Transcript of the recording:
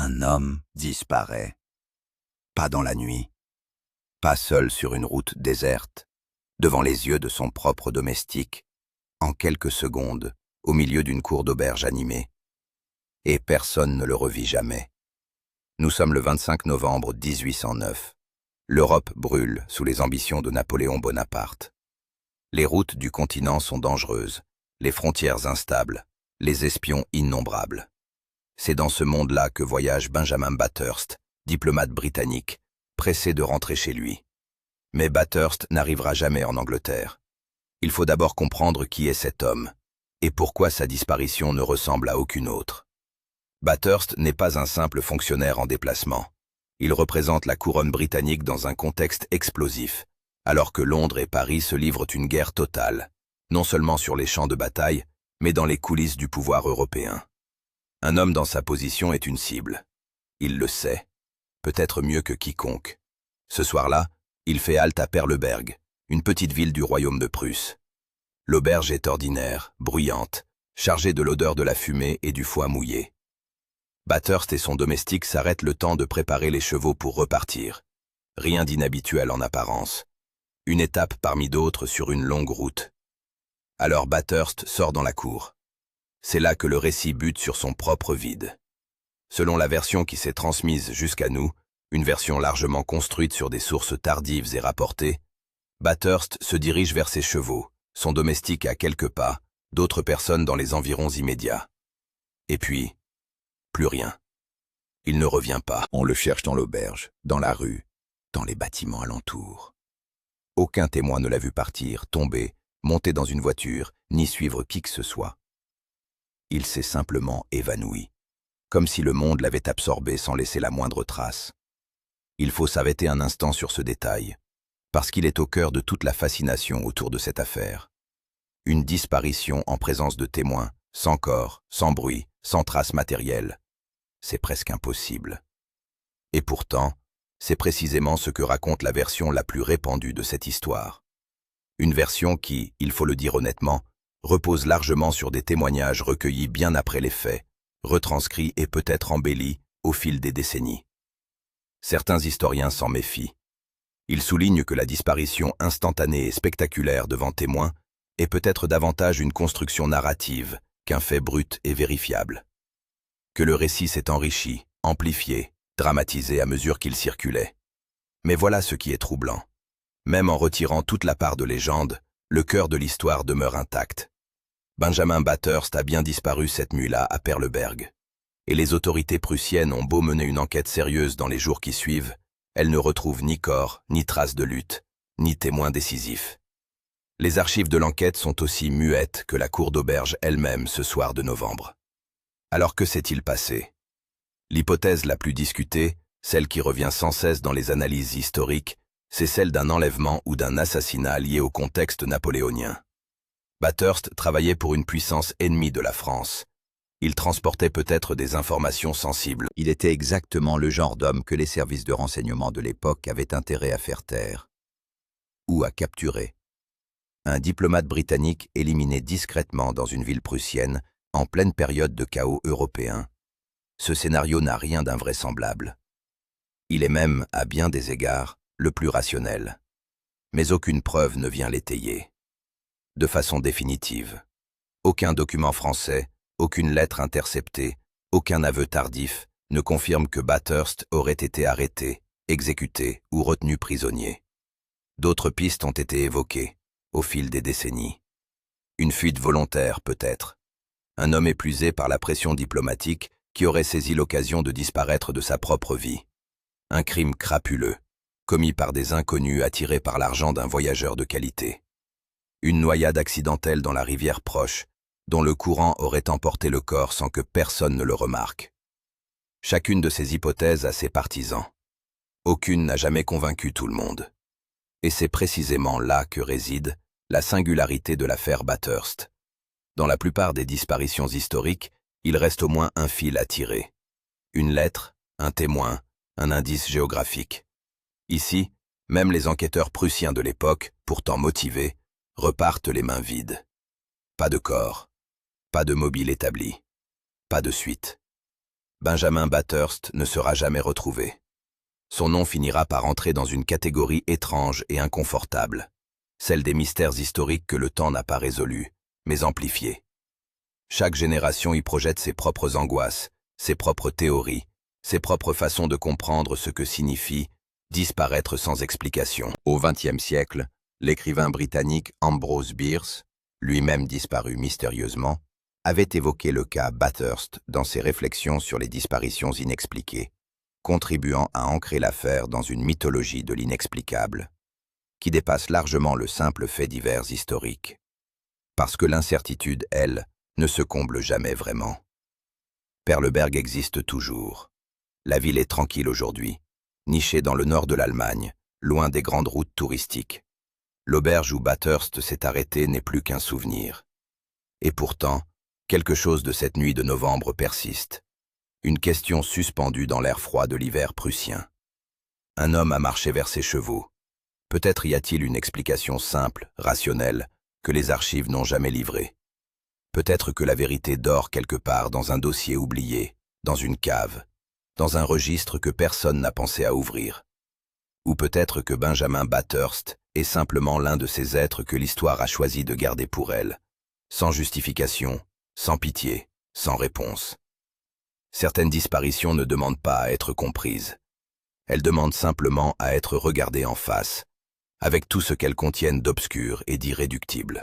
Un homme disparaît. Pas dans la nuit, pas seul sur une route déserte, devant les yeux de son propre domestique, en quelques secondes, au milieu d'une cour d'auberge animée. Et personne ne le revit jamais. Nous sommes le 25 novembre 1809. L'Europe brûle sous les ambitions de Napoléon Bonaparte. Les routes du continent sont dangereuses, les frontières instables, les espions innombrables. C'est dans ce monde-là que voyage Benjamin Bathurst, diplomate britannique, pressé de rentrer chez lui. Mais Bathurst n'arrivera jamais en Angleterre. Il faut d'abord comprendre qui est cet homme, et pourquoi sa disparition ne ressemble à aucune autre. Bathurst n'est pas un simple fonctionnaire en déplacement. Il représente la couronne britannique dans un contexte explosif, alors que Londres et Paris se livrent une guerre totale, non seulement sur les champs de bataille, mais dans les coulisses du pouvoir européen. Un homme dans sa position est une cible. Il le sait, peut-être mieux que quiconque. Ce soir-là, il fait halte à Perleberg, une petite ville du royaume de Prusse. L'auberge est ordinaire, bruyante, chargée de l'odeur de la fumée et du foie mouillé. Bathurst et son domestique s'arrêtent le temps de préparer les chevaux pour repartir. Rien d'inhabituel en apparence. Une étape parmi d'autres sur une longue route. Alors Bathurst sort dans la cour. C'est là que le récit bute sur son propre vide. Selon la version qui s'est transmise jusqu'à nous, une version largement construite sur des sources tardives et rapportées, Bathurst se dirige vers ses chevaux, son domestique à quelques pas, d'autres personnes dans les environs immédiats. Et puis, plus rien. Il ne revient pas. On le cherche dans l'auberge, dans la rue, dans les bâtiments alentours. Aucun témoin ne l'a vu partir, tomber, monter dans une voiture, ni suivre qui que ce soit. Il s'est simplement évanoui, comme si le monde l'avait absorbé sans laisser la moindre trace. Il faut s'arrêter un instant sur ce détail, parce qu'il est au cœur de toute la fascination autour de cette affaire. Une disparition en présence de témoins, sans corps, sans bruit, sans trace matérielle. C'est presque impossible. Et pourtant, c'est précisément ce que raconte la version la plus répandue de cette histoire. Une version qui, il faut le dire honnêtement, repose largement sur des témoignages recueillis bien après les faits, retranscrits et peut-être embellis au fil des décennies. Certains historiens s'en méfient. Ils soulignent que la disparition instantanée et spectaculaire devant témoins est peut-être davantage une construction narrative qu'un fait brut et vérifiable. Que le récit s'est enrichi, amplifié, dramatisé à mesure qu'il circulait. Mais voilà ce qui est troublant. Même en retirant toute la part de légende, le cœur de l'histoire demeure intact. Benjamin Bathurst a bien disparu cette nuit-là à Perleberg. Et les autorités prussiennes ont beau mener une enquête sérieuse dans les jours qui suivent, elles ne retrouvent ni corps, ni traces de lutte, ni témoins décisifs. Les archives de l'enquête sont aussi muettes que la cour d'auberge elle-même ce soir de novembre. Alors que s'est-il passé? L'hypothèse la plus discutée, celle qui revient sans cesse dans les analyses historiques, c'est celle d'un enlèvement ou d'un assassinat lié au contexte napoléonien. Bathurst travaillait pour une puissance ennemie de la France. Il transportait peut-être des informations sensibles. Il était exactement le genre d'homme que les services de renseignement de l'époque avaient intérêt à faire taire. Ou à capturer. Un diplomate britannique éliminé discrètement dans une ville prussienne en pleine période de chaos européen. Ce scénario n'a rien d'invraisemblable. Il est même, à bien des égards, le plus rationnel. Mais aucune preuve ne vient l'étayer. De façon définitive. Aucun document français, aucune lettre interceptée, aucun aveu tardif ne confirme que Bathurst aurait été arrêté, exécuté ou retenu prisonnier. D'autres pistes ont été évoquées, au fil des décennies. Une fuite volontaire, peut-être. Un homme épuisé par la pression diplomatique qui aurait saisi l'occasion de disparaître de sa propre vie. Un crime crapuleux, commis par des inconnus attirés par l'argent d'un voyageur de qualité. Une noyade accidentelle dans la rivière proche, dont le courant aurait emporté le corps sans que personne ne le remarque. Chacune de ces hypothèses a ses partisans. Aucune n'a jamais convaincu tout le monde. Et c'est précisément là que réside la singularité de l'affaire Bathurst. Dans la plupart des disparitions historiques, il reste au moins un fil à tirer. Une lettre, un témoin, un indice géographique. Ici, même les enquêteurs prussiens de l'époque, pourtant motivés, repartent les mains vides. Pas de corps, pas de mobile établi, pas de suite. Benjamin Bathurst ne sera jamais retrouvé. Son nom finira par entrer dans une catégorie étrange et inconfortable, celle des mystères historiques que le temps n'a pas résolus, mais amplifiés. Chaque génération y projette ses propres angoisses, ses propres théories, ses propres façons de comprendre ce que signifie disparaître sans explication. Au XXe siècle, l'écrivain britannique Ambrose Bierce, lui-même disparu mystérieusement, avait évoqué le cas Bathurst dans ses réflexions sur les disparitions inexpliquées, contribuant à ancrer l'affaire dans une mythologie de l'inexplicable, qui dépasse largement le simple fait divers historique. Parce que l'incertitude, elle, ne se comble jamais vraiment. Perleberg existe toujours. La ville est tranquille aujourd'hui, nichée dans le nord de l'Allemagne, loin des grandes routes touristiques. L'auberge où Bathurst s'est arrêté n'est plus qu'un souvenir. Et pourtant, quelque chose de cette nuit de novembre persiste. Une question suspendue dans l'air froid de l'hiver prussien. Un homme a marché vers ses chevaux. Peut-être y a-t-il une explication simple, rationnelle, que les archives n'ont jamais livrée. Peut-être que la vérité dort quelque part dans un dossier oublié, dans une cave, dans un registre que personne n'a pensé à ouvrir. Ou peut-être que Benjamin Bathurst est simplement l'un de ces êtres que l'histoire a choisi de garder pour elle, sans justification, sans pitié, sans réponse. Certaines disparitions ne demandent pas à être comprises. Elles demandent simplement à être regardées en face, avec tout ce qu'elles contiennent d'obscur et d'irréductible.